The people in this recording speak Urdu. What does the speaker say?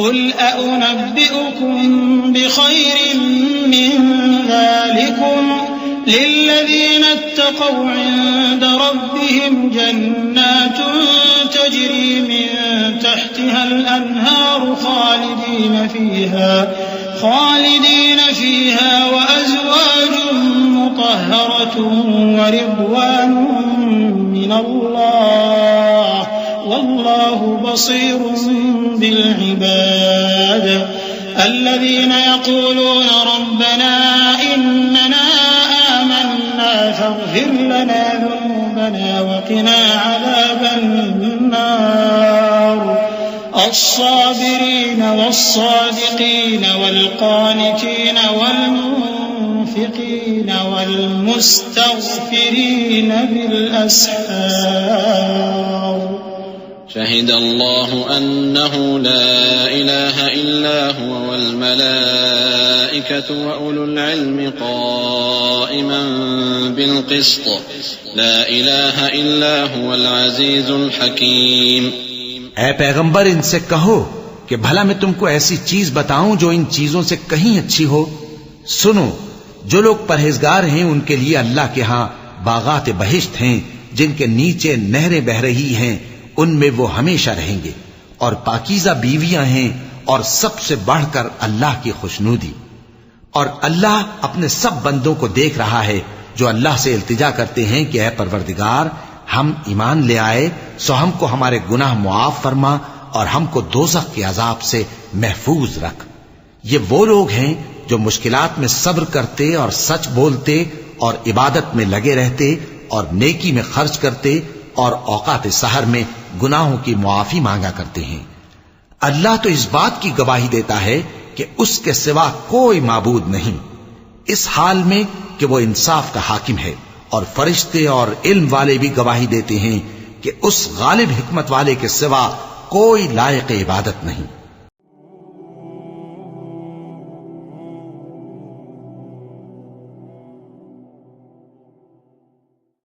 قل أأنبئكم بخير من ذلكم للذين اتقوا عند ربهم جنات تجري من تحتها الأنهار خالدين فيها وأزواج مطهرة ورضوان من الله والله بصير بالعباد الذين يقولون ربنا إننا آمنا فاغفر لنا ذنوبنا وقنا عذاب النار الصابرين والصادقين والقانتين والمنفقين والمستغفرين بالأسحار شهد الله أنه لا إله إلا هو والملائكة وأولو العلم قائما بالقسط لا إله إلا هو العزيز الحكيم. اے پیغمبر ان سے کہو کہ بھلا میں تم کو ایسی چیز بتاؤں جو ان چیزوں سے کہیں اچھی ہو. سنو، جو لوگ پرہیزگار ہیں ان کے لیے اللہ کے ہاں باغات بہشت ہیں جن کے نیچے نہریں بہ رہی ہیں، ان میں وہ ہمیشہ رہیں گے، اور پاکیزہ بیویاں ہیں، اور سب سے بڑھ کر اللہ کی خوشنودی. اور اللہ اپنے سب بندوں کو دیکھ رہا ہے جو اللہ سے التجا کرتے ہیں کہ اے پروردگار، ہم ایمان لے آئے سو ہم کو ہمارے گناہ معاف فرما اور ہم کو دوزخ کے عذاب سے محفوظ رکھ. یہ وہ لوگ ہیں جو مشکلات میں صبر کرتے اور سچ بولتے اور عبادت میں لگے رہتے اور نیکی میں خرچ کرتے اور اوقات سحر میں گناہوں کی معافی مانگا کرتے ہیں. اللہ تو اس بات کی گواہی دیتا ہے کہ اس کے سوا کوئی معبود نہیں، اس حال میں کہ وہ انصاف کا حاکم ہے، اور فرشتے اور علم والے بھی گواہی دیتے ہیں کہ اس غالب حکمت والے کے سوا کوئی لائق عبادت نہیں.